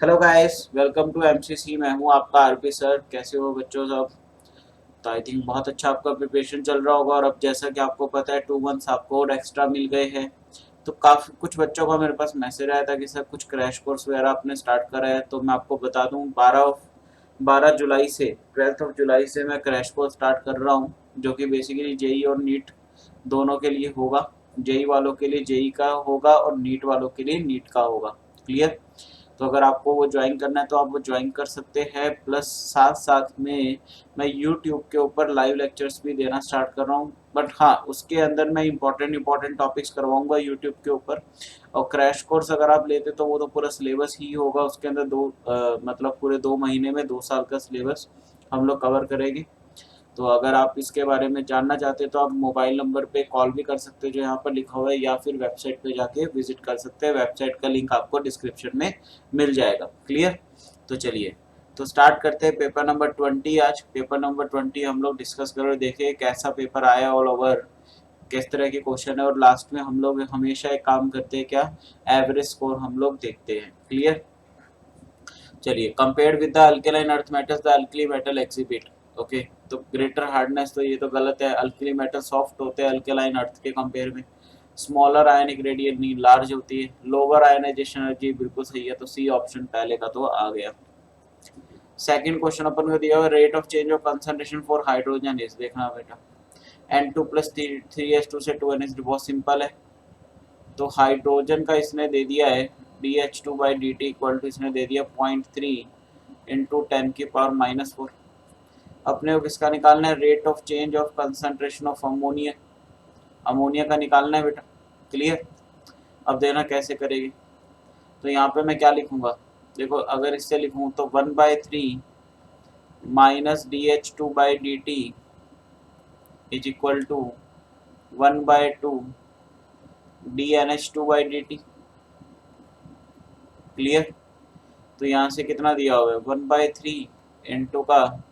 Hello guys, welcome to MCC. मैं हूं आपका आरपी सर। कैसे हो बच्चों सब? तो आई थिंक बहुत अच्छा आपका प्रिपरेशन चल रहा होगा। और अब जैसा कि आपको पता है 2 मंथ्स आपको और एक्स्ट्रा मिल गए हैं। तो काफ़ी कुछ बच्चों का मेरे पास मैसेज आया था कि सर कुछ क्रैश कोर्स वगैरह आपने स्टार्ट करा है। तो मैं आपको बता दूं 12 जुलाई से 12 जुलाई से मैं क्रैश कोर्स स्टार्ट कर रहा हूँ, जो कि बेसिकली जेई और नीट दोनों के लिए होगा। जेई वालों के लिए जेई का होगा और नीट वालों के लिए नीट का होगा। क्लियर? तो अगर आपको वो ज्वाइन करना है तो आप वो ज्वाइन कर सकते हैं। प्लस साथ साथ में मैं यूट्यूब के ऊपर लाइव लेक्चर्स भी देना स्टार्ट कर रहा हूँ। बट हाँ, उसके अंदर मैं इंपॉर्टेंट टॉपिक्स करवाऊंगा यूट्यूब के ऊपर। और क्रैश कोर्स अगर आप लेते तो वो तो पूरा सिलेबस ही होगा। उसके अंदर मतलब पूरे 2 महीने में 2 साल का सिलेबस हम लोग कवर करेंगे। तो अगर आप इसके बारे में जानना चाहते हैं तो आप मोबाइल नंबर पे कॉल भी कर सकते हैं जो यहाँ पर लिखा हुआ है, या फिर वेबसाइट पे जाके विजिट कर सकते हैं। वेबसाइट का लिंक आपको डिस्क्रिप्शन में मिल जाएगा। क्लियर? तो चलिए, तो स्टार्ट करते हैं पेपर नंबर 20। आज पेपर नंबर 20 हम लोग डिस्कस करें, देखें कैसा पेपर आया ऑल ओवर, किस तरह के क्वेश्चन है। और लास्ट में हम लोग हमेशा एक काम करते हैं, क्या एवरेज स्कोर हम लोग देखते हैं। क्लियर? चलिए, compared with the alkaline earth metals the alkali metal exhibit. Okay, तो ग्रेटर हार्डनेस, तो ये तो गलत है। अल्कली मेटल सॉफ्ट होते हैं अल्केलाइन अर्थ के कंपेयर में। स्मॉलर आयनिक रेडियस लार्ज होती है। लोअर आयनाइजेशन एनर्जी, बिल्कुल सही है। तो सी ऑप्शन पहले का तो आ गया। सेकंड क्वेश्चन अपन को दिया हुआ, rate of change of concentration for hydrogen is, देखना बेटा। N2+3H2 से 2NH, बहुत सिंपल है। तो हाइड्रोजन का इसने दे दिया है DH2/dt इक्वल टू, इसने दे दिया 0.3 इंटू 10⁻⁻⁴। अपने को किसका निकालना है? Rate of change of concentration of ammonia. Ammonia का निकालना है बेटा। क्लियर? अब देखना कैसे करेगी। तो यहाँ पे मैं क्या लिखूंगा, देखो अगर इससे लिखूँ तो 1/3 minus DH2/dt is equal to 1/2 DNH2/dt। Clear? तो यहाँ से कितना दिया हुआ है? 1/3 इंटू का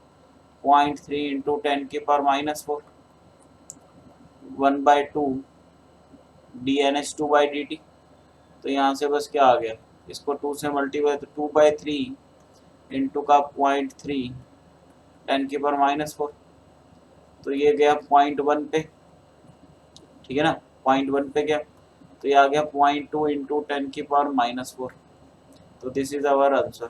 0.3 इंटू 10⁻⁻⁴, 1/2 DNH2/dt। तो यहाँ से बस क्या आ गया, इसको 2 से मल्टीप्लाई, तो 2/3 इंटू का 0.3 10⁻⁻⁴। तो ये गया 0.1 पे, ठीक है ना? 0.1 पे गया, तो ये आ गया 0.2 इंटू 10⁻⁻⁴। तो this is our answer.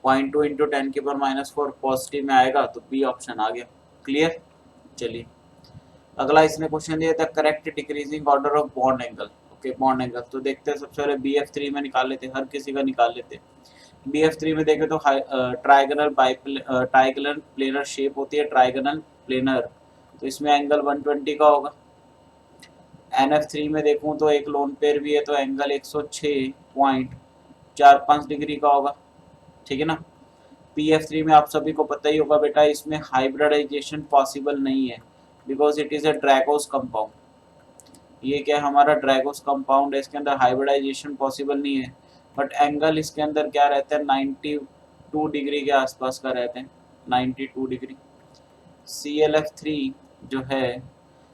0.2 into 10⁻⁻⁴ positive में आएगा, तो बी ऑप्शन आ गया। क्लियर? चलिए, अगला इसने क्वेश्चन दिया था, correct decreasing order of bond angle. Okay, bond angle तो देखते हैं। सबसे पहले BF3 में निकाल लेते हैं, हर किसी का निकाल लेते हैं। BF3 में देखें तो ट्राइगोनल प्लेनर शेप होती है, ट्राइगोनल प्लेनर। तो इसमें एंगल 120 का होगा। NF3 में देखूं तो एक लोन पेयर भी है, तो एंगल 106.45 डिग्री का होगा। ठीक है ना? PF3 में आप सभी को पता ही होगा बेटा, इसमें हाइब्रिडाइजेशन पॉसिबल नहीं है, because it is a ड्रैगोस compound. ये क्या है? हमारा ड्रैगोस कंपाउंड है, इसके अंदर हाइब्रिडाइजेशन पॉसिबल नहीं है। बट एंगल इसके अंदर क्या रहता है? 92 डिग्री के आसपास का रहते हैं, 92 डिग्री। ClF3 जो है,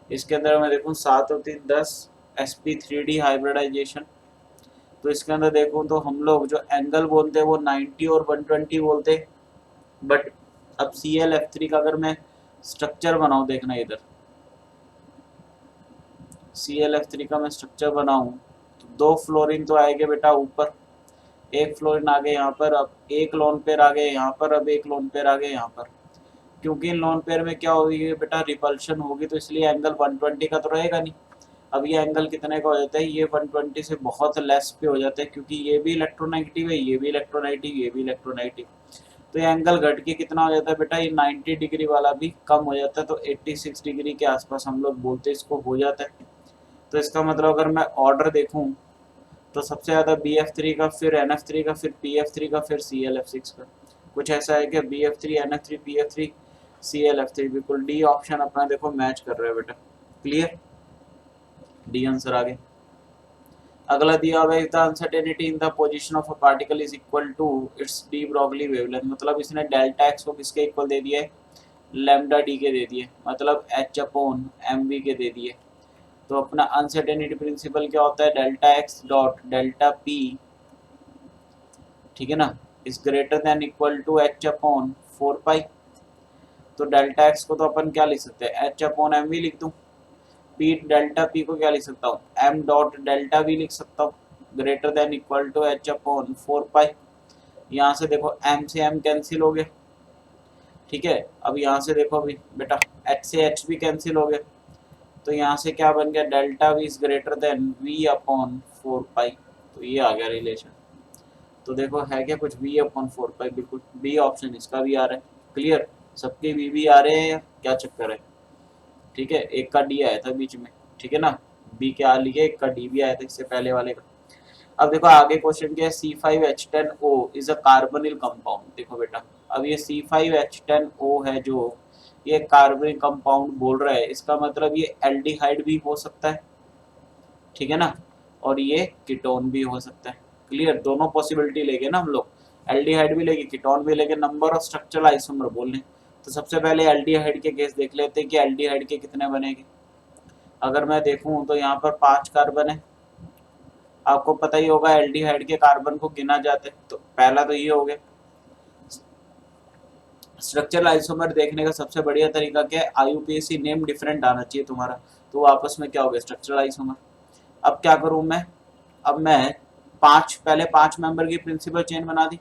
इसके अंदर मैं देखूँ 7 और 3 10 sp3d हाइब्रिडाइजेशन। तो इसके अंदर देखूँ तो हम लोग जो एंगल बोलते हैं वो 90 और 120 बोलते हैं। बट अब ClF3 का अगर मैं स्ट्रक्चर बनाऊँ, देखना इधर, ClF3 का मैं स्ट्रक्चर बनाऊँ तो 2 फ्लोरीन तो आएंगे बेटा ऊपर, एक फ्लोरीन आ गए यहाँ पर, अब एक लोन पेयर आ गए यहाँ पर, अब एक लोन पेयर आ गए यहाँ पर। क्योंकि इन लोन पेयर में क्या होगी बेटा? रिपल्शन होगी, तो इसलिए एंगल 120 का तो रहेगा नहीं। अब ये एंगल कितने का हो जाता है? ये 120 से बहुत लेस पे हो जाता है, क्योंकि ये भी इलेक्ट्रोनेगेटिव है, ये भी इलेक्ट्रोनेगेटिव, ये भी इलेक्ट्रोनेगेटिव। तो ये एंगल घट के कितना हो जाता है बेटा? ये 90 डिग्री वाला भी कम हो जाता है, तो 86 डिग्री के आसपास हम लोग बोलते हैं इसको हो जाता है। तो इसका मतलब अगर मैं ऑर्डर देखूँ तो सबसे ज़्यादा BF3 का, फिर NF3 का, फिर PF3 का, फिर ClF6 का। कुछ ऐसा है कि BF3 NF3 PF3 ClF3, बिल्कुल डी ऑप्शन अपना देखो मैच कर रहा है बेटा। क्लियर? डी आंसर आ गया। अगला दिया हुआ है, the uncertainty in the position of a particle is equal to its de Broglie wavelength. मतलब इसने डेल्टा एक्स को किसके इक्वल दे दिया है? लैम्डा डी के दे दिए, मतलब H/mv के दे दिए। तो अपना अनसर्टेनिटी प्रिंसिपल क्या होता है? Delta x dot delta p ठीक है ना, is greater than equal to h upon 4 pi. तो डेल्टा एक्स को तो अपन क्या लिख सकते हैं, एच अपॉन एम वी लिख दूं। पी डेल्टा पी को क्या लिख सकता हूँ, एम डॉट डेल्टा वी लिख सकता हूँ, greater than equal to h upon 4 pi. यहाँ से देखो एम से एम कैंसिल हो गया, ठीक है। अब यहाँ से देखो अभी बेटा एच से एच भी कैंसिल हो गया, तो यहाँ से क्या बन गया, delta v is greater than v upon 4 pi. तो ये आ गया रिलेशन। तो देखो है क्या कुछ, वी अपॉन 4 पाई, बिल्कुल बी ऑप्शन इसका भी आ रहा है। क्लियर, सबके वी भी आ रहे हैं, क्या चक्कर है। ठीक है, एक का डी आया था बीच में, ठीक है ना, बी के आ लिए, एक का डी भी आया था इससे पहले वाले का। अब देखो आगे क्वेश्चन क्या है, C5H10O is a carbonyl compound. देखो बेटा अब ये C5H10O है जो ये कार्बनिल कंपाउंड बोल रहा है, इसका मतलब ये एल्डिहाइड भी हो सकता है, ठीक है ना, और ये कीटोन भी हो सकता है। क्लियर, दोनों पॉसिबिलिटी लेंगे ना हम लोग, एल्डिहाइड भी लेंगे कीटोन भी लेंगे, नंबर ऑफ स्ट्रक्चरल आइसोमर बोल रहे। तो सबसे पहले एल्डिहाइड के केस देख लेते हैं कि एल्डिहाइड के कितने बनेंगे। अगर मैं देखूं तो यहाँ पर 5 कार्बन है, आपको पता ही होगा एल्डिहाइड के कार्बन को गिना जाते हैं, तो पहला तो ये हो गया। स्ट्रक्चरल आइसोमर देखने का सबसे बढ़िया तरीका क्या है, IUPAC नेम डिफरेंट आना चाहिए तुम्हारा, तो आपस में क्या हो गया, स्ट्रक्चरल आइसोमर। अब क्या करूं मैं, अब मैं पहले 5 मेंबर की प्रिंसिपल चेन बना दी।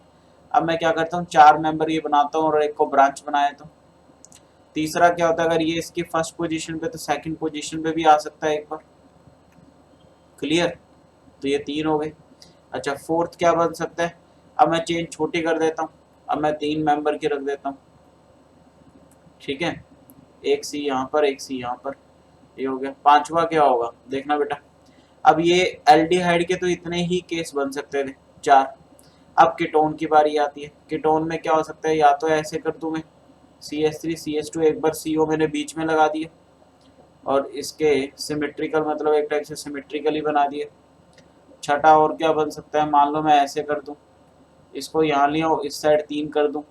अब मैं क्या करता हूँ, 4 मेंबर ये बनाता हूँ और एक को ब्रांच बनाया। तो तीसरा क्या होता है, अगर ये इसकी फर्स्ट पोजीशन पे तो सेकंड पोजीशन पे भी आ सकता है एक बार। क्लियर, तो ये 3 हो गए। अच्छा फोर्थ क्या बन सकता है, अब मैं चेन छोटी कर देता हूँ, अब मैं 3 मेंबर की रख देता हूँ, ठीक है, एक सी यहाँ पर एक सी यहाँ पर, ये हो गया। पांचवा क्या होगा देखना बेटा, अब ये एल्डिहाइड के तो इतने ही केस बन सकते थे 4। अब कीटोन की बारी आती है, कीटोन में क्या हो सकता है, या तो ऐसे कर दूं मैं CH3CH2, एक बार CO मैंने बीच में लगा दिया और इसके सिमेट्रिकल मतलब एक टाइप से सिमेट्रिकली बना दिए। छठा और क्या बन सकता है, मान लो मैं ऐसे कर दूं, इसको यहाँ लिया इस साइड 3 कर दूं,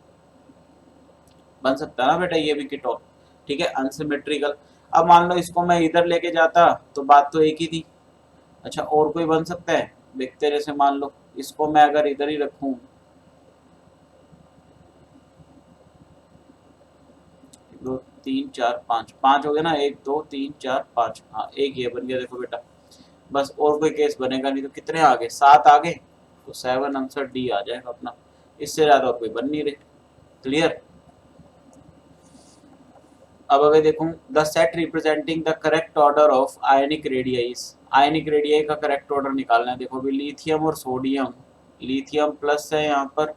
बन सकता है ना बेटा ये भी कीटोन, ठीक है, अनसिमेट्रिकल। अब मान लो इसको मैं इधर लेके जाता तो बात तो एक ही थी। अच्छा और कोई बन सकता है, देखते जैसे मान लो इसको मैं अगर इधर ही रखूं, 2 3 4 5, 5 हो गया ना, 1 2 3 4 5, हाँ एक ये बन गया। देखो बेटा बस और कोई केस बनेगा नहीं, तो कितने आ गए, 7 आ गए, तो 7 आंसर डी आ जाएगा अपना, इससे ज्यादा और कोई बन नहीं रहे। क्लियर। अब अगर देखूं, the set representing the correct order of ionic radii, ionic radii का करेक्ट ऑर्डर निकालना है। देखो भी लिथियम और सोडियम, लिथियम प्लस है यहाँ पर,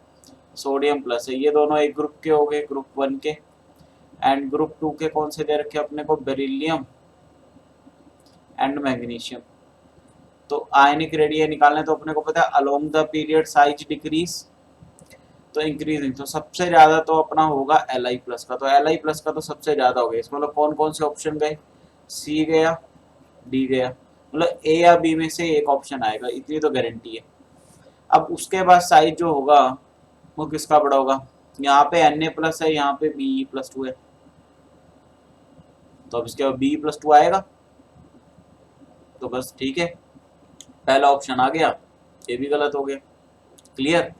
सोडियम प्लस है, ये दोनों एक ग्रुप के हो गए, ग्रुप 1 के। एंड ग्रुप 2 के कौन से दे रखे अपने को, बेरिलियम एंड मैग्नीशियम। तो आयनिक रेडियाई निकालने तो अपने को पता है along the period size decrease तो इंक्रीजिंग, तो सबसे ज्यादा तो अपना होगा Li प्लस का, तो Li प्लस का तो सबसे ज्यादा हो गया। इसमें मतलब कौन कौन से ऑप्शन गए, सी गया, डी गया, मतलब ए या बी में से एक ऑप्शन आएगा, इतनी तो गारंटी है। अब उसके बाद साइज जो होगा वो किसका बड़ा होगा, यहाँ पे Na प्लस है, यहाँ पे Be प्लस 2 है, तो अब इसके बाद Be प्लस 2 आएगा, तो बस ठीक है, पहला ऑप्शन आ गया, ये भी गलत हो गया। क्लियर।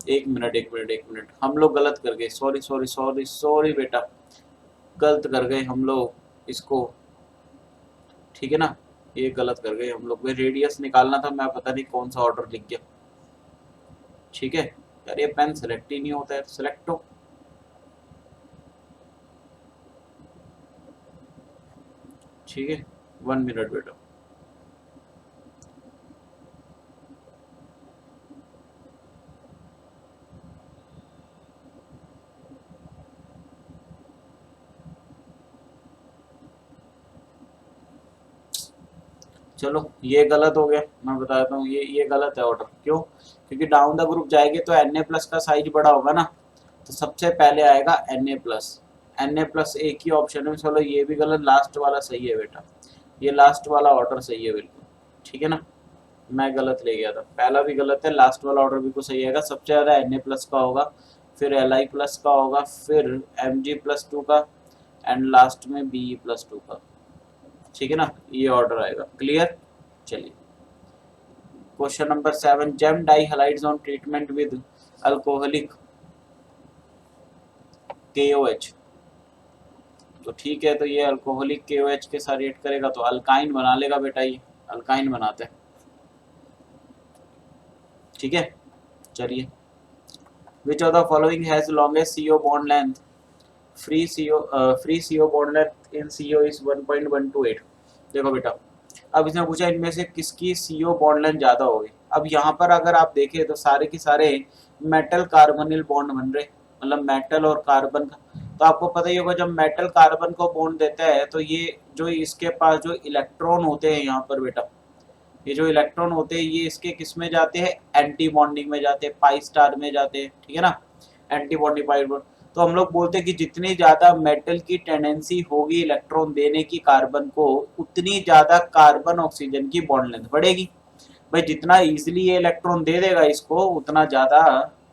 एक मिनट हम लोग गलत कर गए, सॉरी सॉरी सॉरी सॉरी बेटा, गलत कर गए हम लोग इसको, ठीक है ना, ये गलत कर गए हम लोग, रेडियस निकालना था, मैं पता नहीं कौन सा ऑर्डर लिख गया, ठीक है। यार ये पेन सेलेक्ट ही नहीं होता है, सेलेक्ट हो, ठीक है, 1 मिनट बेटा। चलो ये गलत हो गया, मैं बताता हूँ, ये गलत है ऑर्डर, क्यों, क्योंकि डाउन द ग्रुप जाएंगे तो Na प्लस का साइज बड़ा होगा ना, तो सबसे पहले आएगा Na प्लस, Na प्लस एक ही ऑप्शन है। चलो ये भी गलत, लास्ट वाला सही है बेटा, ये लास्ट वाला ऑर्डर सही है बिल्कुल, ठीक है ना, मैं गलत ले गया था, पहला भी गलत है, लास्ट वाला ऑर्डर बिल्कुल सही आएगा, सबसे ज़्यादा Na प्लस का होगा, फिर Li प्लस का होगा, फिर Mg प्लस 2 का, एंड लास्ट में Be प्लस 2 का, ठीक है ना, ये ऑर्डर आएगा। क्लियर। चलिए question number 7, gem dihalides on treatment with alcoholic KOH। तो ठीक है, तो ये अल्कोहलिक KOH के साथ रिएक्ट करेगा तो अल्काइन बना लेगा बेटा, ये अल्काइन बनाते हैं। ठीक है, चलिए, which of the following has longest CO bond length? Free CO bond length in CO is 1.128। देखो बेटा, अब इसने पूछा इनमें से किसकी CO बॉन्ड लेंथ ज्यादा होगी। अब यहाँ पर अगर आप देखें तो सारे के सारे मेटल कार्बोनिल बॉन्ड बन रहे, मतलब मेटल और कार्बन का। तो आपको पता ही होगा, जब मेटल कार्बन को बॉन्ड देता है तो ये जो इसके पास जो इलेक्ट्रॉन होते हैं यहाँ पर बेटा, ये जो इलेक्ट्रॉन होते हैं ये इसके किस में जाते हैं? एंटी बॉन्डिंग में जाते हैं, पाई स्टार में जाते हैं। ठीक है ना, एंटी बॉन्डिंग पाई बॉन्ड। तो हम लोग बोलते हैं कि जितनी ज्यादा मेटल की टेंडेंसी होगी इलेक्ट्रॉन देने की कार्बन को, उतनी ज्यादा कार्बन ऑक्सीजन की बॉन्ड लेंथ बढ़ेगी। भाई जितना इजीली ये इलेक्ट्रॉन दे देगा इसको, उतना ज्यादा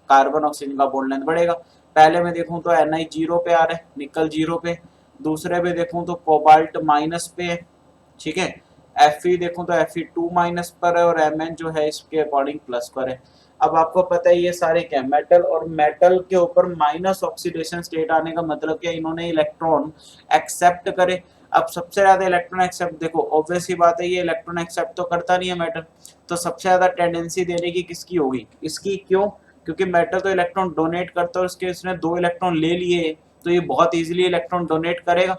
कार्बन ऑक्सीजन का बॉन्ड लेंथ बढ़ेगा। पहले में देखूं तो Ni 0 पे आ रहा है, निकल 0 पे। दूसरे पे देखूं तो कोबाल्ट माइनस पे है। ठीक है, Fe देखूं तो Fe2 माइनस पर है, और Mn जो है इसके अकॉर्डिंग प्लस पर है। अब आपको पता है ये सारे क्या मेटल, और मेटल के ऊपर माइनस ऑक्सीडेशन स्टेट आने का मतलब क्या, इन्होंने इलेक्ट्रॉन एक्सेप्ट करे। अब सबसे ज्यादा इलेक्ट्रॉन एक्सेप्ट, देखो ऑब्वियस ही बात है ये इलेक्ट्रॉन एक्सेप्ट तो करता नहीं है मेटल, तो सबसे ज्यादा टेंडेंसी देने की किसकी होगी? इसकी। क्यों? क्योंकि मेटल तो इलेक्ट्रॉन डोनेट करता है, और इसके इसने 2 इलेक्ट्रॉन ले लिए, तो ये बहुत इजीली इलेक्ट्रॉन डोनेट करेगा।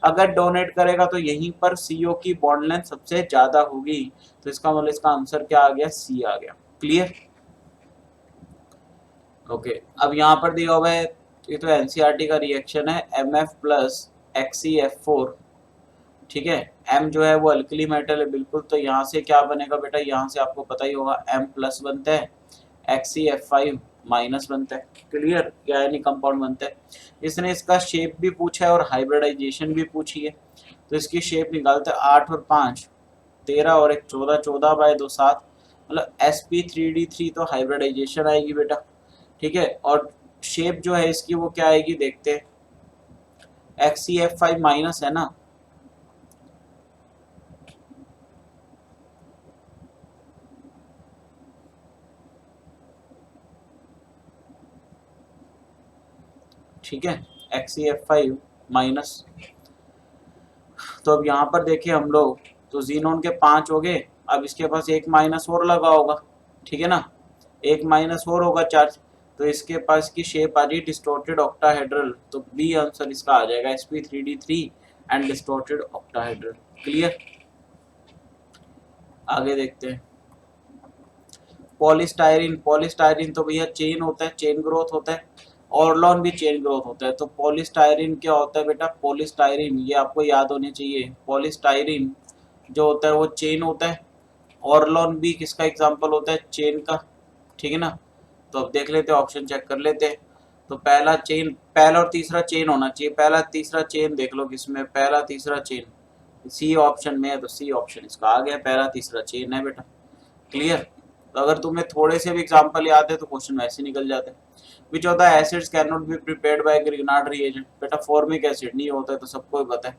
अगर डोनेट करेगा तो यहीं पर CO की बॉन्ड लेंथ सबसे ज्यादा होगी। तो इसका मतलब इसका आंसर क्या आ गया? C आ गया। क्लियर? ओके, अब यहाँ पर दिया हुआ है, ये तो NCERT का रिएक्शन है, MF प्लस XeF4। ठीक है, M जो है वो अल्कली मेटल है बिल्कुल, तो यहाँ से क्या बनेगा बेटा? यहाँ से आपको पता ही होगा M प्लस बनता है, XeF5 माइनस बनता है। क्लियर? यानी कंपाउंड बनता है। इसने इसका शेप भी पूछा है और हाइब्रिडाइजेशन भी पूछी है, तो इसकी शेप निकालते हैं। 8 और 5 13 और 1 14, 14/2 7, मतलब sp3d3 तो हाइब्रिडाइजेशन आएगी बेटा। ठीक है, और शेप जो है इसकी वो क्या आएगी देखते हैं। XeF5 माइनस है ना, ठीक है, XeF5 माइनस। तो अब यहाँ पर देखिए हम लोग, तो जीनोन के 5 हो गए, अब इसके पास एक माइनस और लगा होगा। ठीक है ना, एक माइनस और होगा चार्ज, तो इसके पास की शेप आ रही डिस्टोर्टेड ऑक्टाहेड्रल, तो बी आंसर इसका आ जाएगा sp3d3 and distorted octahedral. Clear? आगे देखते हैं। पॉलीस्टायरिन, पॉलीस्टायरिन तो भैया चेन होता है, चेन ग्रोथ होता है। ऑर्लॉन भी चेन ग्रोथ होता है। तो पॉलीस्टायरिन क्या होता है बेटा? पॉलीस्टायरिन, ये आपको याद होने चाहिए, पॉलीस्टायरिन जो होता है वो चेन होता है। ऑर्लॉन भी किसका एग्जांपल होता है? चेन का। ठीक है ना, तो अब देख लेते हैं, ऑप्शन चेक कर लेते हैं। तो पहला चेन, पहला और तीसरा चेन होना चाहिए, पहला तीसरा चेन देख लो किसमें, पहला तीसरा चेन सी ऑप्शन में है, तो सी ऑप्शन इसका आ गया, पहला तीसरा चेन है बेटा। क्लियर? तो अगर तुम्हें थोड़े से भी एग्जांपल याद है तो क्वेश्चन वैसे निकल जाते हैं। Which of the acids can not be prepared by Grignard reagent? बेटा फॉर्मिक एसिड नहीं होता है, तो सबको ही पता है।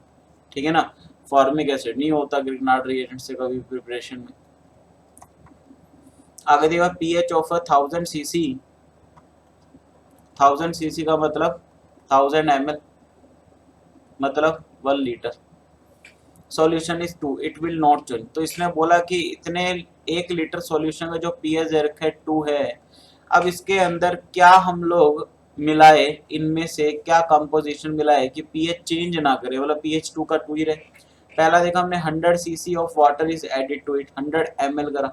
ठीक है ना, फॉर्मिक एसिड नहीं होता ग्रिग्नार्ड रिएजेंट से कभी प्रिपरेशन में। आगे देखा, pH ऑफ 1000 cc, 1000 cc का मतलब 1000 ml, मतलब 1 litre. Solution is 2, it will not change. तो इसने बोला कि इतने 1 लीटर सॉल्यूशन का जो pH रखा है 2 है, अब इसके अंदर क्या हम लोग मिलाए, इनमें से क्या कंपोजिशन मिलाए कि pH चेंज ना करे, मतलब pH 2 का 2 ही रहे। पहला देखा हमने 100 cc of water is added to it, 100 ml करा।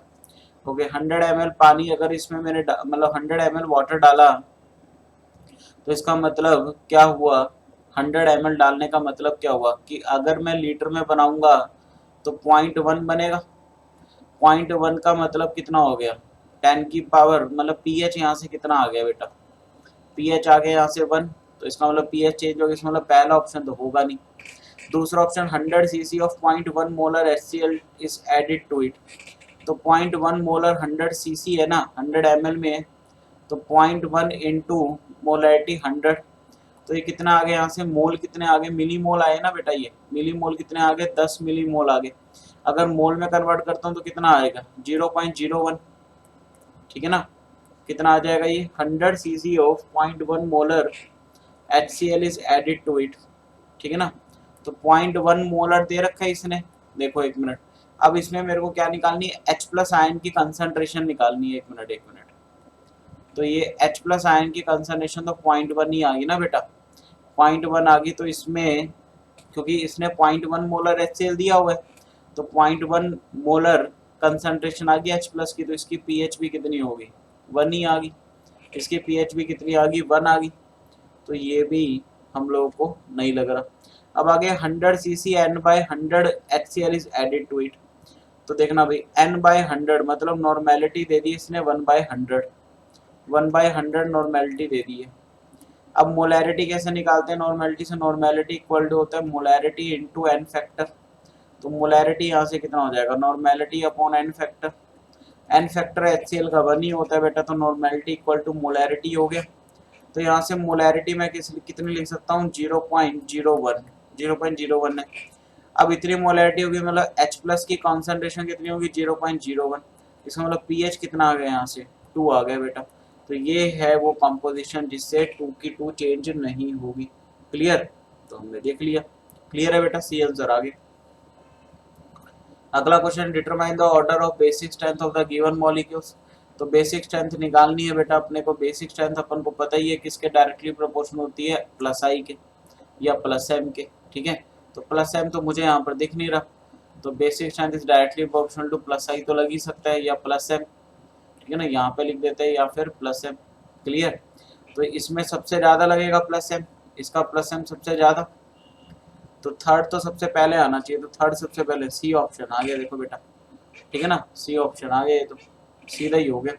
ओके, 100 ml पानी अगर इसमें मैंने मतलब 100 ml वाटर डाला, तो इसका मतलब क्या हुआ? 100 ml डालने का मतलब क्या हुआ कि अगर मैं लीटर में बनाऊंगा तो 0.1 बनेगा। 0.1 का मतलब कितना हो गया? 10 की पावर, मतलब pH यहाँ से कितना आ गया बेटा? pH आ गया यहाँ से 1, तो इसका मतलब pH चेंज हो गया। इसका मतलब पहला ऑप्शन तो होगा नहीं। दूसरा option 100 cc of 0.1 molar HCl is added to it, तो 0.1 मोलर 100 cc है ना, 100 ml में, तो 0.1 इंटू मोलैरिटी 100, तो ये कितना आ गया? यहाँ से मोल कितने आ गए? मिली मोल आए ना बेटा, ये मिली मोल कितने आ गए? 10 मिली मोल आ गए। अगर मोल में कन्वर्ट करता हूँ तो कितना आएगा 0.01, ठीक है ना। कितना आ जाएगा ये 100 cc of 0.1 molar HCl is added to it, ठीक है ना। तो 0.1 मोलर दे रखा है इसने, देखो एक मिनट। अब इसमें मेरे को क्या निकालनी है, H प्लस आयन की कंसंट्रेशन निकालनी है, एक मिनट एक मिनट। तो ये H प्लस आयन की कंसंट्रेशन तो 0.1 ही आ गई ना बेटा, 0.1 आ गई। तो इसमें क्योंकि इसने 0.1 मोलर HCl दिया हुआ है, तो 0.1 मोलर कंसंट्रेशन आ गई H प्लस की, तो इसकी पीएच भी कितनी होगी 1 ही आ गई। इसकी पीएच भी कितनी आ गई 1 आ गई। तो ये भी हम लोगों को नहीं लग रहा। अब आगे 100 cc n/100 HCl is added to it. तो देखना भाई n/100 मतलब नॉर्मेलिटी दे दी इसने 1/100, 1/100 नॉर्मेलिटी दे दी है। अब मोलैरिटी कैसे निकालते हैं नॉर्मेलिटी से, नॉर्मेलिटी इक्वल टू होता है मोलैरिटी इनटू n फैक्टर। तो मोलैरिटी यहाँ से कितना हो जाएगा, normality upon n factor. n factor HCl का 1 ही होता है बेटा, तो नॉर्मेलिटी इक्वल टू मोलैरिटी हो गया। तो यहाँ से मोलैरिटी मैं कितनी लिख सकता हूँ 0.01, 0.01 है। अब इतनी मोलैरिटी होगी मतलब H प्लस की कॉन्सेंट्रेशन कितनी होगी 0.01। इसका मतलब पीएच कितना आ गया यहाँ से 2 आ गया बेटा। तो ये है वो कंपोजिशन जिससे 2 की 2 चेंज नहीं होगी। क्लियर, तो हमने देख लिया। क्लियर है बेटा, सी आंसर आगे। अगला question, determine the order of basic strength of the given molecules. तो बेसिक स्ट्रेंथ निकालनी है बेटा अपने को। बेसिक स्ट्रेंथ अपन को पता ही है किसके डायरेक्टली प्रोपोर्शनल होती है, प्लस आई के या प्लस एम के, ठीक है। तो प्लस एम तो मुझे यहाँ पर दिख नहीं रहा, तो basic strength is directly proportional to plus I तो लग ही सकता है, या प्लस एम, ठीक है ना, यहाँ पे लिख देते हैं, या फिर प्लस एम। क्लियर, तो इसमें सबसे ज़्यादा लगेगा प्लस एम, इसका प्लस एम सबसे ज़्यादा। तो थर्ड तो सबसे पहले आना चाहिए, तो थर्ड सबसे पहले सी ऑप्शन आ गया, देखो बेटा, ठीक है ना, सी ऑप्शन आ गया, तो सीधा ही हो गया।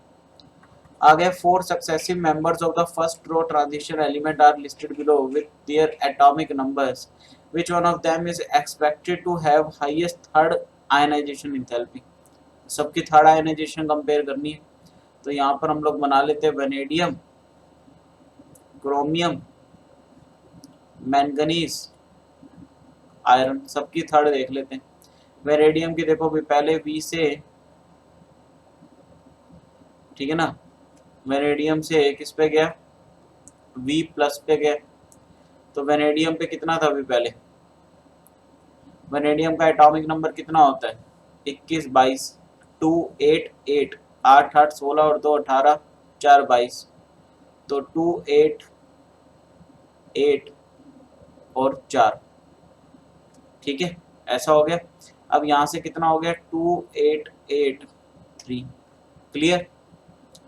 आगे 4 successive members of the first row transition element are listed below with their atomic numbers, which one of them is expected to have highest third ionization enthalpy. सबकी थर्ड आयनाइजेशन कंपेयर करनी है। तो यहाँ पर हम लोग बना लेते हैं वेनेडियम, क्रोमियम, मैंगनीज, आयरन, सबकी थर्ड देख लेते हैं। वेनेडियम की देखो भी पहले वी से, ठीक है ना, वेनेडियम से किस पे गया, वी प्लस पे गया। तो वेनेडियम पे कितना था अभी पहले, वेनेडियम का एटॉमिक नंबर कितना होता है 21 22, 2 8 8, 8 8 16 और 2 18, 4 22, तो 2 8 8 और 4, ठीक है, ऐसा हो गया। अब यहाँ से कितना हो गया 2 8 8 3। Clear,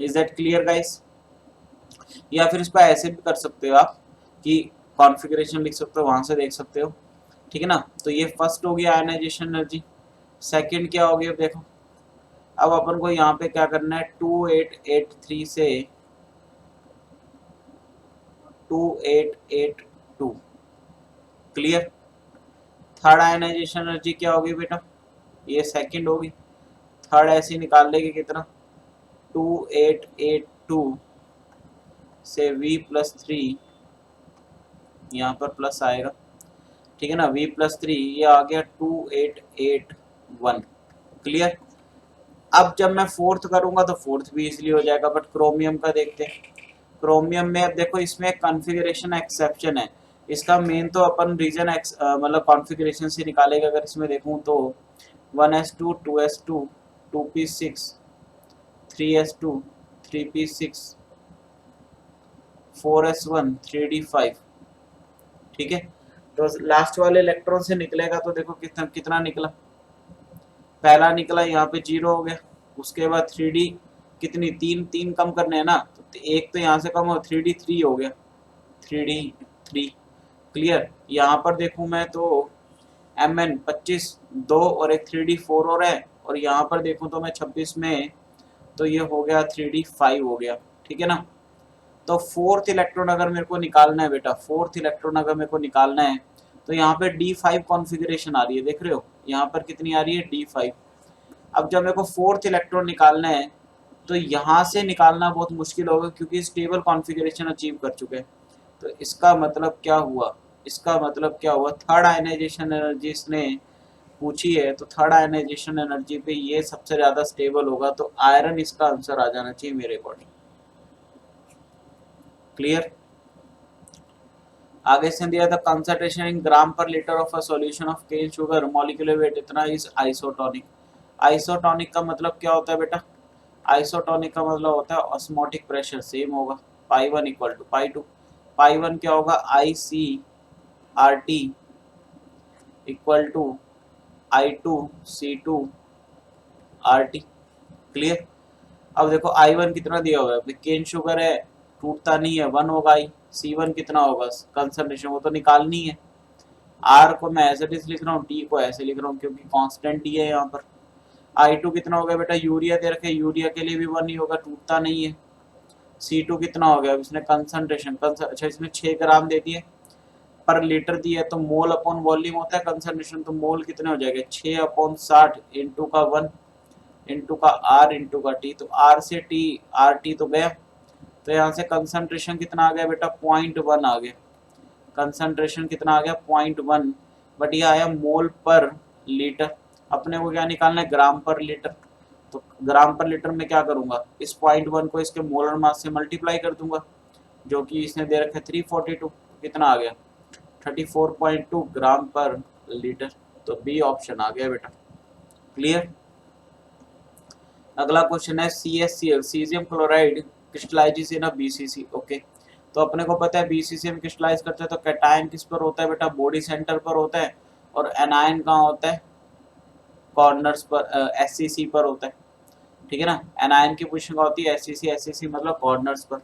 is that clear guys. या फिर इसको ऐसे भी कर सकते हो आप कि कॉन्फ़िगरेशन लिख सकते हो, वहां से देख सकते हो, ठीक है ना। तो ये फर्स्ट हो गया आयनाइजेशन एनर्जी। सेकंड क्या हो गया देखो, अब अपन को यहाँ पे क्या करना है 2883 से 2882। क्लियर, थर्ड आयनाइजेशन एनर्जी क्या होगी बेटा, ये सेकंड होगी। थर्ड ऐसे निकाल लेंगे कितना 2882 से V प्लस 3, यहाँ पर प्लस आएगा, ठीक है ना, V प्लस 3 ये आ गया 2881। क्लियर, अब जब मैं फोर्थ करूंगा तो फोर्थ भी इजीली हो जाएगा। बट क्रोमियम का देखते हैं। क्रोमियम में अब देखो इसमें कॉन्फ़िगरेशन एक्सेप्शन है। इसका मेन तो अपन रीजन मतलब कॉन्फ़िगरेशन से निकालेगा। अगर इसमें देखूं तो 1s2 2s2 2p6 3s2 3p6 4s1 3d5, ठीक है। तो लास्ट वाले इलेक्ट्रॉन से निकलेगा तो देखो कितना कितना निकला, पहला निकला यहाँ पे 0 हो गया। उसके बाद 3d कितनी, 3 कम करने हैं ना, तो एक तो यहाँ से कम हो 3d 3 हो गया, 3d 3। क्लियर, यहाँ पर देखूं मैं तो mn 25 2 और एक 3d 4 और है, और यहाँ पर देखूं तो मैं 26 में, तो ये हो गया 3d 5 हो गया, ठीक है ना। तो फोर्थ इलेक्ट्रॉन अगर मेरे को निकालना है बेटा, फोर्थ इलेक्ट्रॉन अगर मेरे को निकालना है तो यहाँ पे D5 कॉन्फ़िगरेशन आ रही है, देख रहे हो यहाँ पर कितनी आ रही है D5। अब जब मेरे को फोर्थ इलेक्ट्रॉन निकालना है तो यहाँ से निकालना बहुत मुश्किल होगा क्योंकि स्टेबल कॉन्फ़िगरेशन अचीव कर चुके हैं। तो इसका मतलब क्या हुआ, इसका मतलब क्या हुआ, थर्ड आयनाइजेशन एनर्जी इसने पूछी है तो थर्ड आयनाइजेशन एनर्जी पे ये सबसे ज्यादा स्टेबल होगा, तो आयरन इसका आंसर आ जाना चाहिए मेरे अकॉर्डिंग। क्लियर। आगे से दिया था concentration in gram per litre of a solution of cane sugar, molecular weight इतना इज आइसोटोनिक। आइसोटोनिक का मतलब क्या होता है बेटा? आइसोटोनिक का मतलब होता है ऑस्मोटिक प्रेशर सेम होगा, pi one equal to pi two. Pi one क्या होगा? I C R T equal to I two C two are T. Clear. अब देखो आई वन कितना दिया हुआ है, केन शुगर है, टूटता नहीं है, वन होगा। आई सी वन कितना होगा कंसंट्रेशन, वो तो निकालनी है। आर को मैं एज इट इज लिख रहा हूँ, टी को ऐसे लिख रहा हूँ क्योंकि कांस्टेंट टी है यहाँ पर। आई टू कितना हो गया बेटा? यूरिया दे रखे, यूरिया के लिए भी वन ही होगा, टूटता नहीं है। सी टू कितना हो गया? इसने कंसंट्रेशन अच्छा इसने 6 ग्राम दे दिए पर लीटर दिया है, तो मोल अपॉन वॉल्यूम होता है कंसंट्रेशन, तो मोल कितने हो जाएगा? 6/60 इंटू का 1 इंटू का आर इंटू का टी। तो आर से टी, आर टी तो गया, तो यहाँ से कंसंट्रेशन कितना आ गया बेटा? 0.1 आ गया। कंसंट्रेशन कितना आ गया? 0.1, बट ये आया मोल पर लीटर। अपने को क्या निकालना है? ग्राम पर लीटर। तो ग्राम पर लीटर में क्या करूंगा? इस 0.1 को इसके मोलर मास से मल्टीप्लाई कर दूंगा, जो कि इसने दे रखा है 342। कितना आ गया? 34.2 ग्राम पर लीटर। तो बी ऑप्शन आ गया बेटा। क्लियर। अगला क्वेश्चन है CaCl सीजियम क्लोराइड क्रिस्टलाइजेस इन अ BCC। ओके, तो अपने को पता है BCC में क्रिस्टलाइज करते हैं तो कैटायन किस पर होता है बेटा? बॉडी सेंटर पर होता है, और एनायन कहाँ होता है? कॉर्नर्स पर, SCC पर होता है। ठीक है ना, एनायन की पोजीशन क्या होती है? SCC। SCC मतलब कॉर्नर्स पर।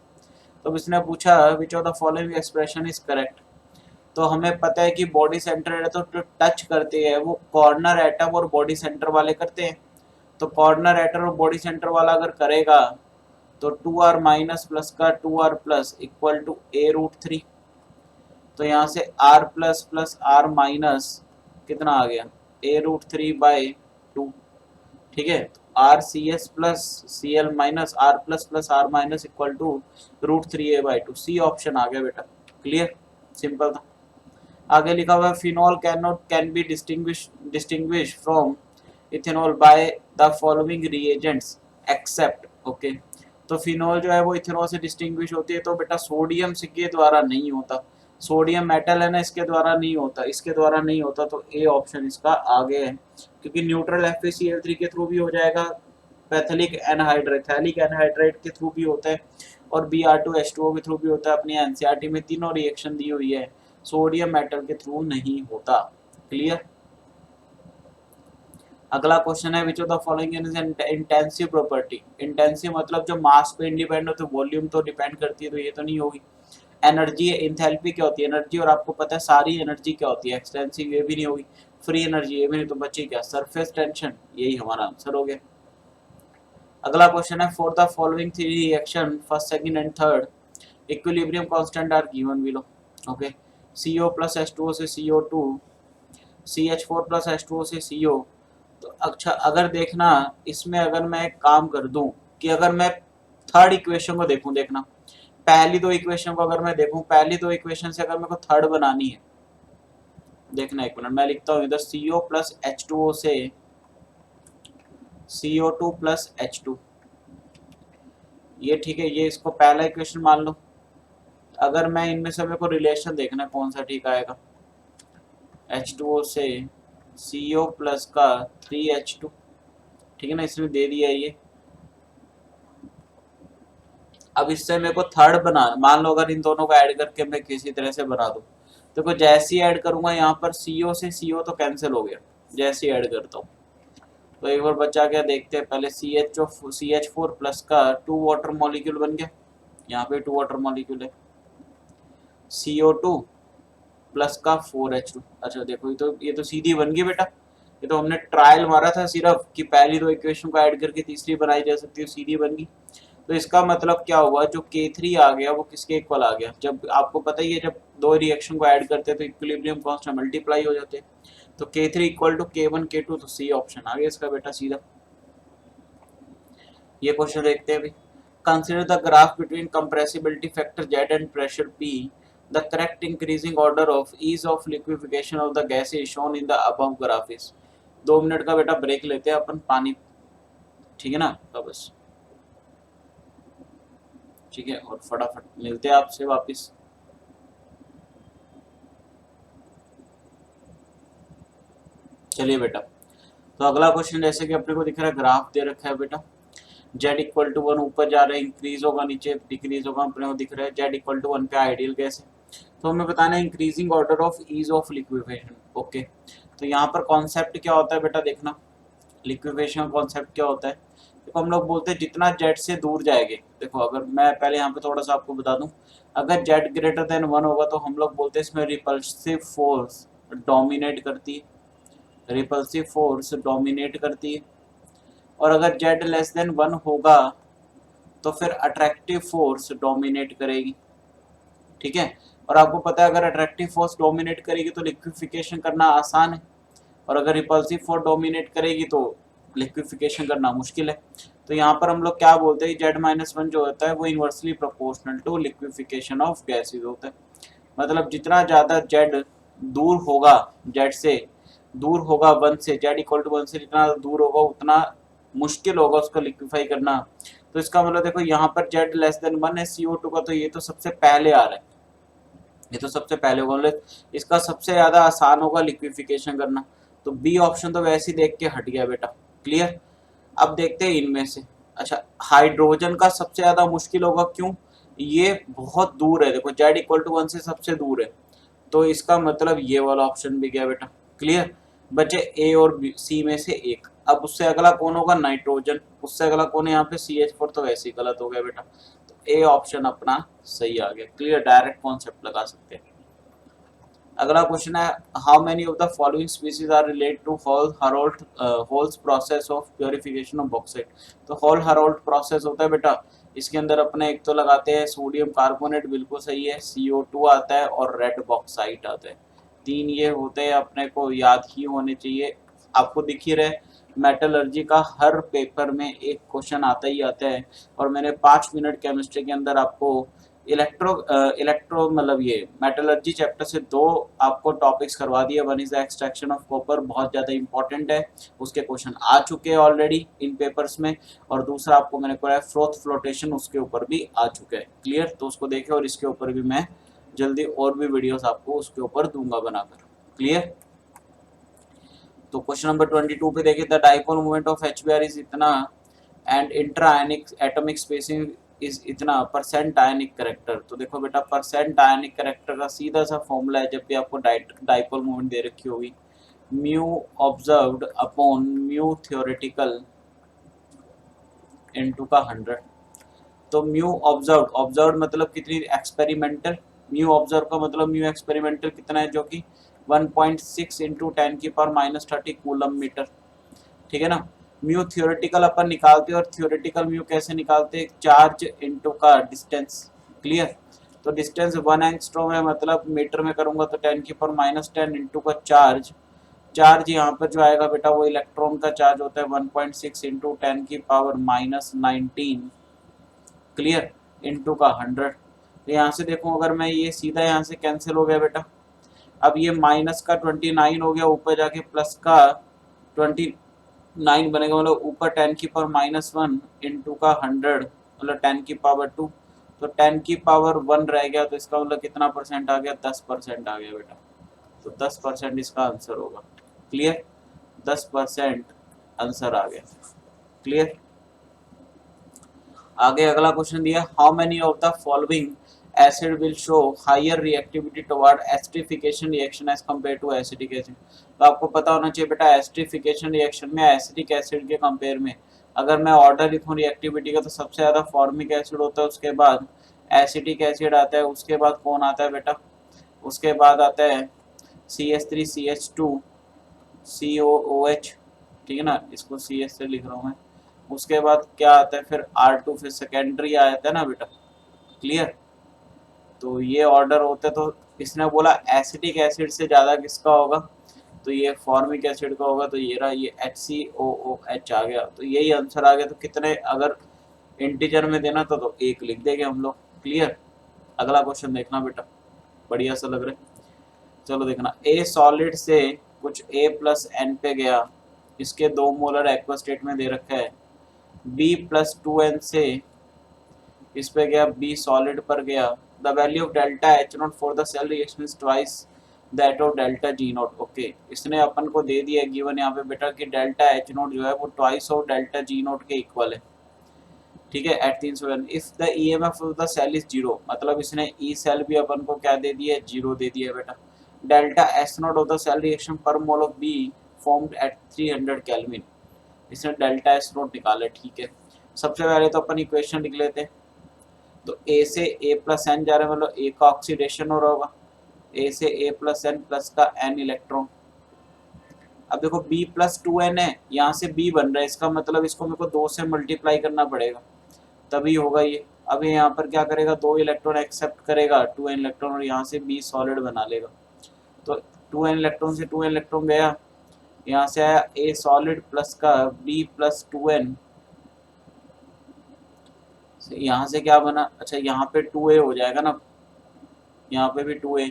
तो इसने पूछा which of the following expression is correct. तो हमें पता है कि बॉडी सेंटर है तो टच करते हैं वो कॉर्नर एटम और बॉडी सेंटर वाले करते हैं। तो कॉर्नर एटम और बॉडी सेंटर वाला अगर करेगा तो 2r माइनस प्लस का 2r plus equal to a√3। तो यहाँ से r plus plus r minus कितना आ गया? a√3/2। ठीक है, R C S plus C L minus R plus plus R minus equal to √3a/2। C option आ गया बेटा। क्लियर, सिंपल था। आगे लिखा हुआ है phenol can be distinguish from ethanol by the following reagents except. Okay, तो phenol जो है वो इथेनॉल से डिस्टिंग्विश होती है, तो बेटा सोडियम के द्वारा नहीं होता। सोडियम मेटल है ना, इसके द्वारा नहीं होता, इसके द्वारा नहीं होता, तो ए ऑप्शन इसका आगे है, क्योंकि न्यूट्रल FeCl3 के थ्रू भी हो जाएगा, पैथेलिक एनहाइड्राइड थैलिक एनहाइड्राइड के थ्रू भी होता है, और Br2H2O के थ्रू भी होता है। अपनी एनसीईआरटी में तीनों रिएक्शन दी हुई है, सोडियम मेटल के थ्रू नहीं होता। क्लियर। अगला क्वेश्चन है which of the following is intensive property. Intensive मतलब जो मास पे इंडिपेंड होते, वॉल्यूम तो डिपेंड करती है, तो ये तो नहीं होगी। एनर्जी इंथैल्पी क्या होती है? एनर्जी, और आपको पता है सारी एनर्जी क्या होती है? एक्सटेंसिव, ये भी नहीं होगी। फ्री एनर्जी, ये भी नहीं, तो बची क्या? Surface tension. यही हमारा आंसर हो गया। अगला क्वेश्चन है for the following three reaction first second and third equilibrium constant are given below. Okay, CO plus H2O से CO2, CH4 प्लस H2O से CO। तो अच्छा अगर देखना इसमें, अगर मैं एक काम कर दूं कि अगर मैं थर्ड इक्वेशन को देखूं, देखना पहली दो इक्वेशन को अगर मैं देखूं, पहली दो इक्वेशन से अगर मेरे को थर्ड बनानी है, देखना एक मिनट मैं लिखता हूँ इधर CO प्लस H2O से CO2 प्लस H2, ये ठीक है, ये इसको पहला इक्वेशन मान लो। अगर मैं इनमें से मेरे को रिलेशन देखना कौन सा ठीक आएगा, H2O से CO प्लस का 3H2, ठीक है ना, इसमें दे दिया ये। अब इससे मेरे को थर्ड बना, मान लो अगर इन दोनों को ऐड करके मैं किसी तरह से बना दूं, तो जैसे ही ऐड करूंगा यहाँ पर CO से CO तो कैंसिल हो गया, जैसे ही ऐड करता हूँ। तो एक बार बचा क्या देखते हैं, पहले CH4 प्लस का 2 वाटर मॉलिक्यूल बन गया, यहाँ पे 2 वाटर मॉलिक्यूल है। CO2 प्लस का 4H2। अच्छा देखो ये तो सीधी बन गई बेटा, ये तो हमने ट्रायल मारा था सिर्फ कि पहली दो इक्वेशन को ऐड करके तीसरी बनाई जा सकती है, सीधी बन गई। तो इसका मतलब क्या हुआ, जो K3 आ गया वो किसके इक्वल आ गया? जब आपको पता ही है जब दो रिएक्शन को ऐड करते हैं तो इक्विलिब्रियम कांस्टेंट मल्टीप्लाई हो जाते हैं, तो K3 equal to K1 K2, तो सी ऑप्शन आ गया इसका बेटा सीधा। ये क्वेश्चन देखते हैं अभी। Consider the graph between compressibility factor Z and pressure P। The correct increasing order of ease of liquefaction of the gas is shown in the above graph is। 2 minute का बेटा ब्रेक लेते हैं अपन, पानी, ठीक है ना, तो बस ठीक है, और फटाफट मिलते हैं आपसे वापस। चलिए बेटा, तो अगला क्वेश्चन जैसे कि अपने को दिख रहा है, ग्राफ दे रखा है बेटा, जेड इक्वल टू 1 ऊपर जा रहा है, इंक्रीज होगा, नीचे डिक्रीज होगा, अपने को दिख रहा है जेड इक्वल टू 1 पे आइडियल गैस है। तो हमें बताना है increasing order of ease of liquefaction. Okay, तो यहाँ पर कॉन्सेप्ट क्या होता है बेटा, देखना लिक्विफिकेशन का कॉन्सेप्ट क्या होता है। देखो हम लोग बोलते हैं जितना जेड से दूर जाएंगे, देखो अगर मैं पहले यहाँ पे थोड़ा सा आपको बता दूं, अगर जेड ग्रेटर देन 1 होगा तो हम लोग बोलते हैं इसमें रिपल्सिव फोर्स डोमिनेट करती है, रिपल्सिव फोर्स डोमिनेट करती है। और अगर जेड लेस देन 1 होगा तो फिर अट्रैक्टिव फोर्स डोमिनेट करेगी, ठीक है। और आपको पता है अगर अट्रैक्टिव फोर्स डोमिनेट करेगी तो लिक्विफिकेशन करना आसान है, और अगर रिपल्सिव फोर्स डोमिनेट करेगी तो लिक्विफिकेशन करना मुश्किल है। तो यहाँ पर हम लोग क्या बोलते हैं, Z-1 जो होता है वो inversely proportional to liquefaction of gases होता है। मतलब जितना ज़्यादा जेड दूर होगा, जेड से दूर होगा 1 से, जेड इक्वल टू 1 से जितना दूर होगा उतना मुश्किल होगा उसको लिक्विफाई करना। तो इसका मतलब देखो यहाँ पर जेड लेस देन 1 है CO2 का, तो ये तो सबसे पहले आ रहा है, ये तो सबसे पहले होगा, मतलब इसका सबसे ज़्यादा आसान होगा लिक्विफिकेशन करना। तो बी ऑप्शन तो वैसे ही देख के हट गया बेटा, क्लियर। अब देखते हैं इनमें से, अच्छा हाइड्रोजन का सबसे ज्यादा मुश्किल होगा, क्यों, ये बहुत दूर है, देखो जेड इक्वल टू 1 से सबसे दूर है, तो इसका मतलब ये वाला ऑप्शन भी गया बेटा, क्लियर। बचे ए और सी में से एक। अब उससे अगला कौन होगा, नाइट्रोजन, उससे अगला कौन है यहाँ पे CH4, तो वैसे ही गलत हो गया बेटा, तो ए ऑप्शन अपना सही आ गया, क्लियर, डायरेक्ट कॉन्सेप्ट लगा सकते हैं। अगला क्वेश्चन है, how many of the following species are related to Hall's process of purification of bauxite. तो होल हरोल्ड प्रोसेस होता है बेटा, इसके अंदर अपने एक तो लगाते हैं सोडियम कार्बोनेट, बिल्कुल सही है, CO2 आता है और रेड बॉक्साइट आता है, 3 ये होते हैं, अपने को याद ही होने चाहिए। आपको दिख ही रहे मेटलर्जी का हर पेपर में एक क्वेश्चन आता ही आता है, और मैंने 5 मिनट केमिस्ट्री के अंदर आपको इलेक्ट्रो मतलब ये मेटलर्जी चैप्टर से 2 आपको टॉपिक्स करवा दिए। One is the extraction of copper, बहुत ज़्यादा इंपॉर्टेंट है, उसके क्वेश्चन आ चुके हैं ऑलरेडी इन पेपर्स में, और दूसरा आपको मैंने कराया फ्रोथ फ्लोटेशन, उसके ऊपर भी आ चुका है, क्लियर, तो उसको देखें, और इसके ऊपर भी मैं जल्दी और भी वीडियोस आपको उसके ऊपर दूंगा बनाकर, क्लियर। तो क्वेश्चन नंबर 22 पे देखिए, the dipole moment of HBr is इतना and intra ionic atomic spacing is इतना परसेंट आयनिक करेक्टर। तो देखो बेटा परसेंट आयनिक करेक्टर का सीधा सा फॉर्मूला है, जब भी आपको डाइपोल मोमेंट दे रखी होगी, mu observed upon mu theoretical into का 100। तो म्यू ऑब्जर्व्ड मतलब कितनी, एक्सपेरिमेंटल, म्यू ऑब्जर्व का मतलब म्यू एक्सपेरिमेंटल कितना है, जो कि 1.6 इंटू 10⁻⁻30 कूलम मीटर, ठीक है ना। म्यू थियोरेटिकल अपन निकालते हैं, और थियोरेटिकल म्यू कैसे निकालते हैं, चार्ज इनटू का डिस्टेंस, क्लियर। तो डिस्टेंस 1 एंगस्ट्रॉम है, मतलब मीटर में करूंगा तो 10⁻⁻10 इंटू का चार्ज, चार्ज यहाँ पर जो आएगा बेटा वो इलेक्ट्रॉन का चार्ज होता है 1.6 इंटू 10⁻19, क्लियर, इंटू का 100। तो यहाँ से देखो अगर मैं ये सीधा यहाँ से कैंसिल हो गया बेटा, अब ये माइनस का 29 हो गया, ऊपर जाके प्लस का 29 बनेगा, मतलब ऊपर 10⁻⁻1 इंटू का 100, मतलब 10⁻2, तो 10⁻1 रह गया, तो इसका मतलब कितना परसेंट आ गया, 10% आ गया बेटा, तो 10% इसका आंसर होगा, क्लियर, 10% आंसर आ गया, क्लियर। आगे अगला क्वेश्चन दिया, how many of the following acid will show higher reactivity toward acidification reaction as compare to acidic acid. तो आपको पता होना चाहिए बेटा एसिडिफिकेशन रिएक्शन में एसिडिक एसिड के कंपेयर में अगर मैं ऑर्डर लिखूं रिएक्टिविटी का, तो सबसे ज्यादा फॉर्मिक एसिड होता है, उसके बाद एसिडिक एसिड आता है, उसके बाद कौन आता है बेटा, उसके बाद आता है CH3CH2 COOH, ठीक है ना, इसको CS से लिख रहा हूँ मैं, उसके बाद क्या आता है फिर R2, फिर सेकेंडरी आता है ना बेटा, क्लियर। तो ये ऑर्डर होते, तो इसने बोला एसिटिक एसिड से ज़्यादा किसका होगा, तो ये फॉर्मिक एसिड का होगा, तो ये रहा, ये HCOOH आ गया, तो यही आंसर आ गया। तो कितने अगर इंटीजर में देना था तो 1 लिख देंगे हम लोग, क्लियर। अगला क्वेश्चन देखना बेटा, बढ़िया सा लग रहा है, चलो देखना, ए सॉलिड से कुछ A+N पे गया, इसके 2 मोलर एक्वा स्टेट में दे रखा है, B+2N से इस पे गया, B सॉलिड पर गया, the value of delta h not for the cell reaction is twice that of delta g not. Okay, इसने अपन को दे दिया गिवन यहाँ पे बेटा कि डेल्टा एच नॉट जो है वो twice of delta g not के इक्वल है, ठीक है, at 300। If the EMF of the cell is zero, मतलब इसने ई सेल भी अपन को क्या दे दिया है, जीरो दे दिया है बेटा। Delta S naught of the cell reaction per mole of B formed at 300 kelvin, इसने डेल्टा एस नॉट निकाला, ठीक है। सबसे पहले तो अपन इक्वेशन लिख लेते हैं। तो ए से ए प्लस एन जा रहा है, मतलब ए का ऑक्सीडेशन हो रहा होगा, ए से ए प्लस एन प्लस का एन इलेक्ट्रॉन। अब देखो B+2N है, यहाँ से B बन रहा है, इसका मतलब इसको मेरे को 2 से मल्टीप्लाई करना पड़ेगा तभी होगा ये। अब ये यहाँ पर क्या करेगा, 2 इलेक्ट्रॉन एक्सेप्ट करेगा, 2n इलेक्ट्रॉन, और यहाँ से B सॉलिड बना लेगा। तो 2n इलेक्ट्रॉन से 2n इलेक्ट्रॉन गया, यहाँ से आया A सॉलिड प्लस का B+2N, यहाँ से क्या बना, अच्छा यहाँ पे 2A हो जाएगा ना, यहाँ पे भी 2A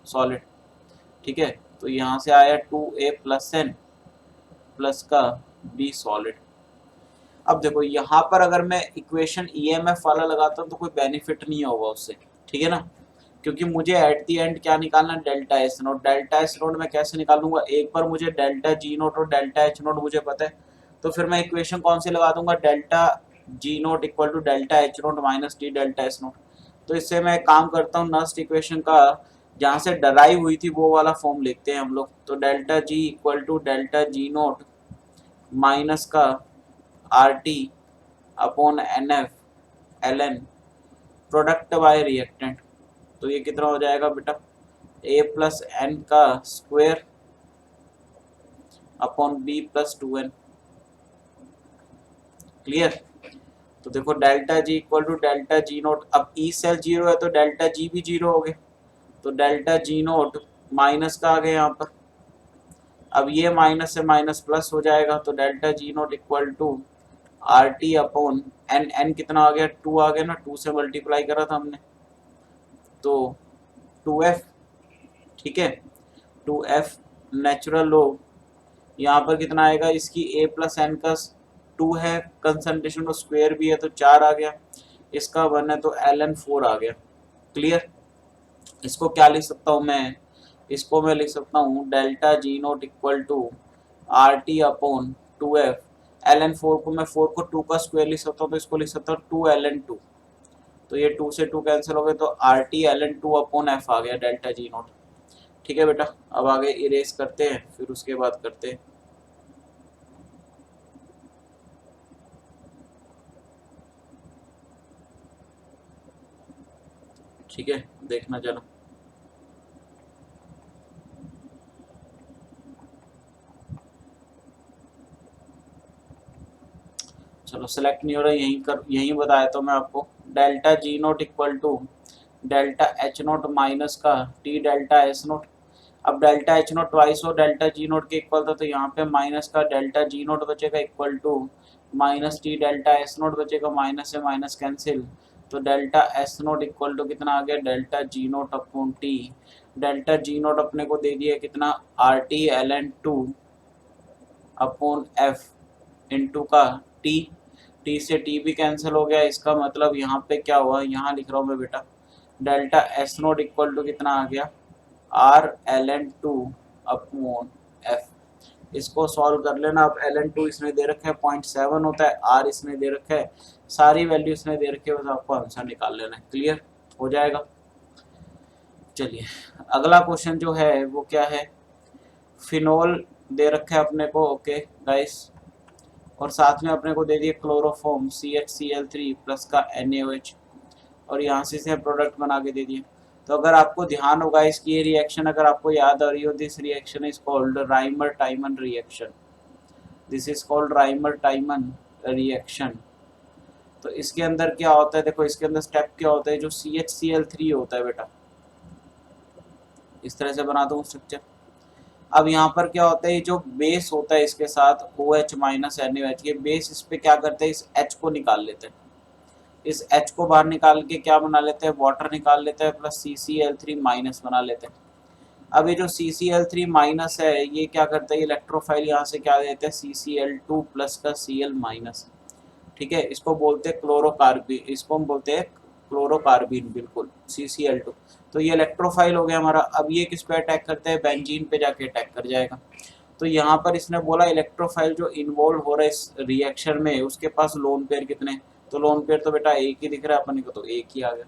सॉलिड, ठीक है। तो यहाँ से आया 2A प्लस N प्लस का B सॉलिड। अब देखो यहाँ पर अगर मैं इक्वेशन ईएमएफ वाला लगाता हूँ तो कोई बेनिफिट नहीं होगा उससे, ठीक है ना, क्योंकि मुझे एट दी एंड क्या निकालना, delta s note. Delta s note मैं कैसे निकालूंगा, एक बार मुझे डेल्टा जी नोट और डेल्टा एच नोट मुझे पता है, तो फिर मैं इक्वेशन कौन सी लगा दूंगा, delta ji not equal to delta h not minus t delta s not. तो इससे मैं काम करता हूँ, नस्ट इक्वेशन का जहाँ से डराइव हुई थी वो वाला फॉर्म लिखते हैं हम लोग। तो delta G equal to delta ji naught minus का R T upon N F L N product by reactant. तो ये कितना हो जाएगा बेटा, a प्लस एन का स्क्वायर अपॉन B+2N। क्लियर। तो देखो delta G equal to delta ji naught, अब ई सेल जीरो है तो डेल्टा जी भी जीरो हो गए, तो डेल्टा जी नोट माइनस का आ गया यहाँ पर। अब ये माइनस से माइनस प्लस हो जाएगा, तो delta ji not equal to R T upon n, n कितना आ गया, 2 आ गया ना, 2 से मल्टीप्लाई करा था हमने, तो 2f, ठीक है, 2f नेचुरल लोग, यहाँ पर कितना आएगा, इसकी a प्लस एन का 2 है, कंसंट्रेशन और स्क्वायर भी है तो 4 आ गया, इसका 1 है तो ln 4 आ गया। क्लियर। इसको क्या लिख सकता हूँ मैं, इसको मैं लिख सकता हूँ delta ji not equal to R T upon 2f, ln 4 को मैं 4 को 2 का स्क्वायर लिख सकता हूँ, तो इसको लिख सकता हूँ 2 ln 2, तो ये 2 से 2 कैंसिल हो गए, तो R T ln 2 upon f आ गया डेल्टा जी नोट। ठीक है बेटा, अब आगे इरेज करते हैं, फिर उसके बाद करते हैं। ठीक है, देखना जरा। चलो सेलेक्ट नहीं हो रहा, यहीं कर, यहीं बताया तो मैं आपको, delta ji not equal to delta h not minus का टी डेल्टा एस नोट। अब डेल्टा एच नोट ट्वाइस हो डेल्टा जी नोट के इक्वल था, तो यहाँ पे माइनस का डेल्टा जी नोट बचेगा equal to minus t delta s not बचेगा, माइनस से माइनस कैंसिल, तो delta s not equal to कितना आ गया, delta ji not upon t. Delta ji not अपने को दे दिया कितना, r t l n 2 upon f into का टी, टी से टी भी कैंसिल हो गया, इसका मतलब यहाँ पे क्या हुआ, यहाँ लिख रहा हूँ मैं बेटा, delta s not equal to कितना आ गया, r l n 2 upon f. इसको सॉल्व कर लेना। अब एल एन 2 इसने दे रखा है 0.7 होता है, आर इसने दे रखा है, सारी वैल्यू इसने दे रखी है, बस आपको आंसर निकाल लेना है। क्लियर हो जाएगा। चलिए अगला क्वेश्चन जो है वो क्या है, फिनोल दे रखा है अपने को, ओके गाइस, और साथ में अपने को दे दिया क्लोरोफॉर्म CHCl3 प्लस का NaOH, और यहाँ से इसे प्रोडक्ट बना के दे दिए। तो अगर आपको ध्यान होगा इसकी ये रिएक्शन अगर आपको याद आ रही हो, this reaction is called Rymer टाइमन reaction, this is called Rymer टाइमन reaction. तो इसके अंदर क्या होता है, देखो इसके अंदर स्टेप क्या होता है, जो CHCl3 होता है बेटा, इस तरह से बना दूँ स्ट्रक्चर। अब यहाँ पर क्या होता है, जो बेस होता है इसके साथ OH माइनस NaOH, ये बेस इस पे क्या करते हैं, इस H को निकाल लेते हैं, इस H को बाहर निकाल के क्या बना लेते हैं, वाटर निकाल लेते हैं, प्लस CCl3 माइनस बना लेते हैं। अब ये जो CCl3 माइनस है ये क्या करता है, इलेक्ट्रोफाइल यहाँ से क्या देते हैं CCl2 प्लस का Cl माइनस, ठीक है, इसको बोलते हैं क्लोरोकार्बिन, इसको हम बोलते हैं क्लोरोकार्बिन, बिल्कुल CCl2। तो ये इलेक्ट्रोफाइल हो गया हमारा। अब ये किस पे अटैक करते हैं, बेंजीन पे जाके अटैक कर जाएगा। तो यहाँ पर इसने बोला इलेक्ट्रोफाइल जो इन्वॉल्व हो रहा है इस रिएक्शन में उसके पास लोन पेयर कितने, तो लोन पेयर तो बेटा एक ही दिख रहा है अपन को, तो एक ही आ गया।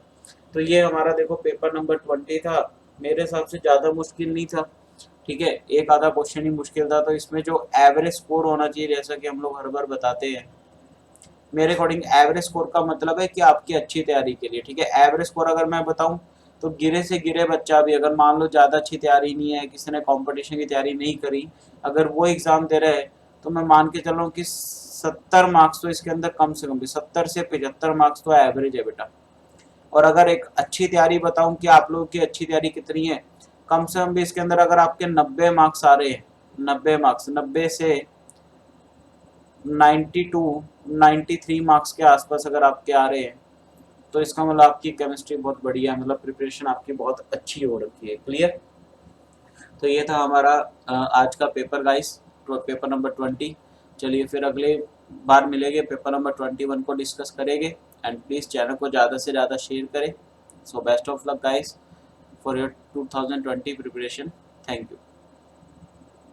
तो ये हमारा देखो पेपर नंबर 20 था, मेरे हिसाब से ज़्यादा मुश्किल नहीं था, ठीक है, एक आधा क्वेश्चन ही मुश्किल था। तो इसमें जो एवरेज स्कोर होना चाहिए जैसा कि हम लोग हर बार बताते हैं, मेरे अकॉर्डिंग एवरेज स्कोर का मतलब है कि आपकी अच्छी तैयारी के लिए, ठीक है। एवरेज स्कोर अगर मैं बताऊं तो गिरे से गिरे बच्चा भी अगर मान लो ज़्यादा अच्छी तैयारी नहीं है, किसी ने कंपटीशन की तैयारी नहीं करी, अगर वो एग्ज़ाम दे रहा है तो मैं मान के चल रहा हूँ कि 70 मार्क्स तो इसके अंदर कम से कम भी 70 से 75 मार्क्स तो एवरेज है बेटा। और अगर एक अच्छी तैयारी बताऊं कि आप लोगों की अच्छी तैयारी कितनी है, कम से कम भी इसके अंदर अगर आपके 90 मार्क्स आ रहे हैं, 90 मार्क्स, 90 से 92 93 मार्क्स के आसपास अगर आपके आ रहे हैं तो इसका मतलब आपकी केमिस्ट्री बहुत बढ़िया है, मतलब प्रिपरेशन आपकी बहुत अच्छी हो रखी है। क्लियर। तो ये था हमारा आज का पेपर गाइस, पेपर नंबर 20। चलिए फिर अगले बार मिलेंगे, पेपर नंबर 21 को डिस्कस करेंगे। एंड प्लीज़ चैनल को ज़्यादा से ज़्यादा शेयर करें। So best of luck guys for your 2020 preparation. Thank you.